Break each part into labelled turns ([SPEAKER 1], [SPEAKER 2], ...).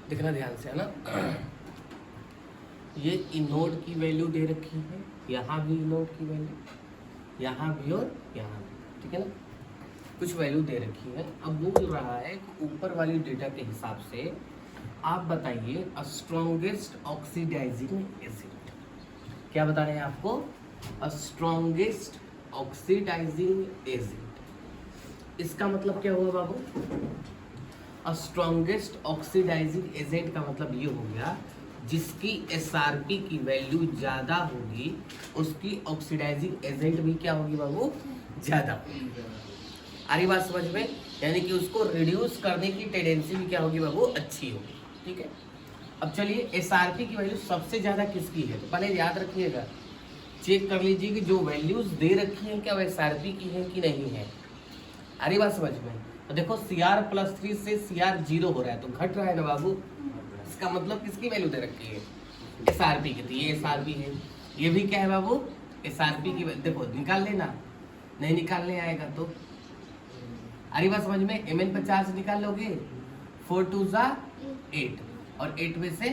[SPEAKER 1] देखना ध्यान से, है ना। ये इनोड की वैल्यू दे रखी है, यहाँ भी इनोड की वैल्यू, यहाँ भी और यहाँ भी, ठीक है ना। कुछ वैल्यू दे रखी है। अब बोल रहा है कि ऊपर वाली डेटा के हिसाब से आप बताइए स्ट्रॉन्गेस्ट ऑक्सीडाइजिंग एजेंट। क्या बता रहे हैं आपको? Strongest oxidising agent. इसका मतलब क्या हुआ बाबू? स्ट्रॉन्गेस्ट ऑक्सीडाइजिंग एजेंट का मतलब ये हो गया जिसकी एसआरपी की वैल्यू ज़्यादा होगी उसकी ऑक्सीडाइजिंग एजेंट भी क्या होगी बाबू? ज़्यादा होगी। आ रही बात समझ में? यानी कि उसको रिड्यूस करने की टेंडेंसी भी क्या होगी बाबू? अच्छी होगी, ठीक है। अब चलिए एसआरपी की वैल्यू सबसे ज़्यादा किसकी है, तो पहले याद रखिएगा, चेक कर लीजिए कि जो वैल्यूज दे रखी हैं क्या वो एसआरपी की है कि नहीं है। आ रही बात समझ में? तो देखो CR+3 से CR 0 हो रहा है तो घट रहा है ना बाबू। इसका मतलब किसकी वैल्यू दे रखी है? एसआरपी की। तो ये एसआरपी है, ये भी क्या है बाबू? एसआरपी की। देखो निकाल लेना, नहीं निकालने आएगा तो आ रही बात समझ में? MN50 निकाल लोगे, 4 2 8 और 8 में से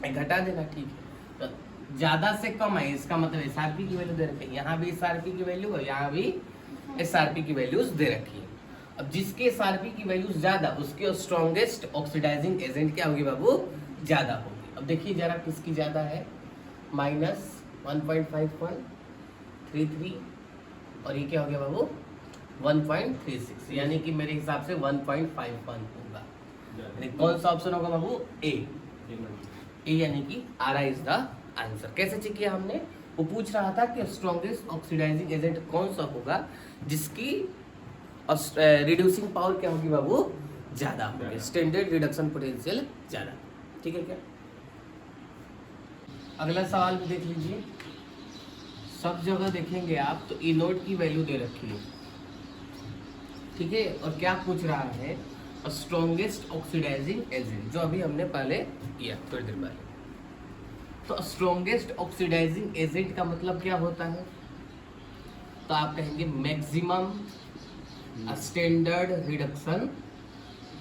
[SPEAKER 1] घटा देना, ठीक है। तो ज्यादा से कम है इसका मतलब एसआरपी की वैल्यू दे रखी है। यहाँ भी एसआरपी की वैल्यू और यहाँ भी एसआरपी की वैल्यूज दे रखी है। अब जिसके एसआरपी की वैल्यूज ज्यादा उसके स्ट्रॉन्गेस्ट ऑक्सीडाइजिंग एजेंट क्या होगी बाबू? ज्यादा होगी। अब देखिए जरा किसकी ज्यादा है, -1.5133 और ये क्या हो गया बाबू? 1.36, यानी कि मेरे हिसाब से 1.51 होगा। यानी कौन सा ऑप्शन होगा बाबू? ए, यानी कि आर इज द आंसर। कैसे चेक किया हमने? वो पूछ रहा था कि स्ट्रॉन्गेस्ट ऑक्सीडाइजिंग एजेंट कौन सा होगा जिसकी रिड्यूसिंग पावर क्या होगी बाबू? ज्यादा होगी, स्टैंडर्ड रिडक्शन पोटेंशियल ज्यादा, ठीक है क्या। अगला सवाल भी देख लीजिए, सब जगह देखेंगे आप तो इनोड की वैल्यू दे रखी है, ठीक है। और क्या पूछ रहा है? स्ट्रॉन्गेस्ट ऑक्सीडाइजिंग एजेंट, जो अभी हमने पहले किया थोड़ी देर पहले। तो स्ट्रॉन्गेस्ट ऑक्सीडाइजिंग एजेंट का मतलब क्या होता है? तो आप कहेंगे मैक्सिमम स्टैंडर्ड रिडक्शन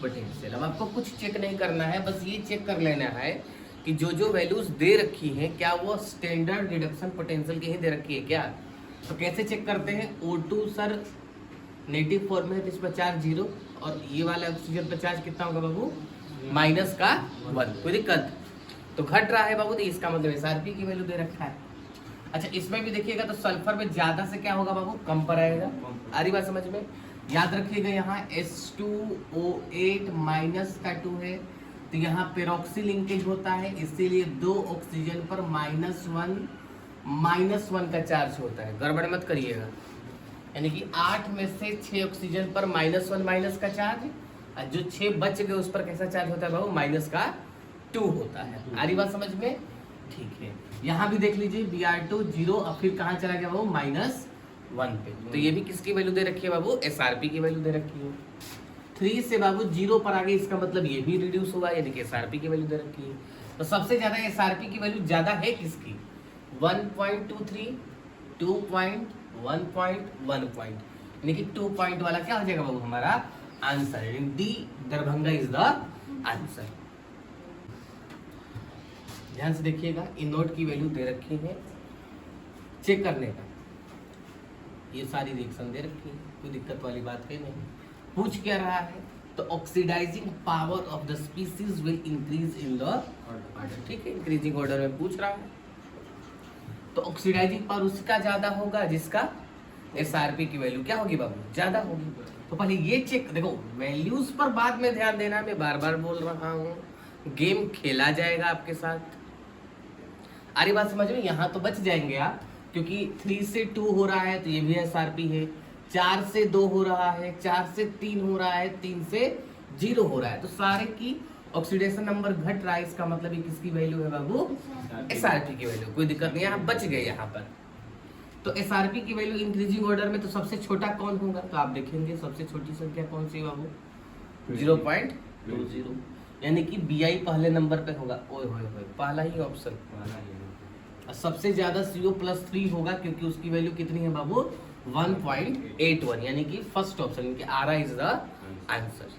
[SPEAKER 1] पोटेंशियल। अब आपको कुछ चेक नहीं करना है, बस ये चेक कर लेना है कि जो जो वैल्यूज दे रखी हैं क्या वो स्टैंडर्ड रिडक्शन पोटेंशियल की ही दे रखी है क्या। तो कैसे चेक करते हैं? O2 सर नेगेटिव फॉर्म में है तो इस पर चार्ज 0 और ये वाला ऑक्सीजन पर चार्ज कितना होगा बाबू? -1। कोई दिक्कत? तो घट रहा है बाबू, तो इसका मतलब एसआरपी की वैल्यू दे रखा है। अच्छा इसमें भी देखिएगा तो सल्फर में ज्यादा से क्या होगा बाबू? कम पर आएगा। आ रही बात समझ में? याद रखिएगा यहाँ H2O8 माइनस का 2 है तो यहाँ पेरोक्सी लिंकेज होता है, इसीलिए 2 ऑक्सीजन पर -1 का चार्ज होता है। गड़बड़ मत करिएगा, यानी कि 8 में से 6 ऑक्सीजन पर -1 माइनस का चार्ज और जो 6 बच गए उस पर कैसा चार्ज होता है बाबू? -2 होता है। आ रही बात समझ में? ठीक है। यहाँ भी देख लीजिए Br2 0 और फिर कहाँ चला गया बाबू? -1 पे। तो ये भी किसकी वैल्यू दे रखी है बाबू? एसआरपी की वैल्यू दे रखी है। 3 से बाबू 0 पर आ गई, इसका मतलब ये भी रिड्यूस हुआ, यानी कि एसआरपी की वैल्यू दे रखी है। तो सबसे ज्यादा एसआरपी की वैल्यू ज्यादा है किसकी? 1.23, 2 पॉइंट, 1 पॉइंट, यानी कि 2 पॉइंट वाला क्या हो जाएगा बाबू? हमारा answer D, Darbhanga is the answer. ध्यान से देखिएगा, इनोड की वैल्यू दे रखी है, चेक करने का ये सारी रिएक्शन दे रखी है, कोई दिक्कत वाली बात है नहीं। पूछ क्या रहा है? तो oxidising power of the species will increase in the order, ठीक है, इंक्रीजिंग ऑर्डर में पूछ रहा है। तो ऑक्सीडाइजिंग पावर उसका ज्यादा होगा जिसका एसआरपी की वैल्यू क्या होगी बाबू? ज्यादा होगी। तो पहले ये चेक, देखो वैल्यूज पर बाद में ध्यान देना, मैं बार बार बोल रहा हूँ, गेम खेला जाएगा आपके साथ। आ रही बात समझ में? यहाँ तो बच जाएंगे आप, क्योंकि 3 से 2 हो रहा है तो ये भी एसआरपी है, 4 से 2 हो रहा है, 4 से 3 हो रहा है, 3 से 0 हो रहा है, तो सारे की ऑक्सीडेशन नंबर घट रहा है, इसका मतलब ये किसकी वैल्यू है बाबू? एसआरपी की वैल्यू। कोई दिक्कत नहीं, यहाँ बच गए यहाँ पर। तो एसआरपी की वैल्यू इंक्रीजिंग ऑर्डर में तो सबसे छोटा कौन होगा? तो आप देखेंगे सबसे छोटी संख्या कौन सी है बाबू? 0.20, यानी कि BI पहले नंबर पे होगा। ओए होए होए, पहला ही ऑप्शन। सबसे ज्यादा CO+3 होगा क्योंकि उसकी वैल्यू कितनी है बाबू? 1.81, यानी कि फर्स्ट ऑप्शन, यानी कि आर इज द आंसर।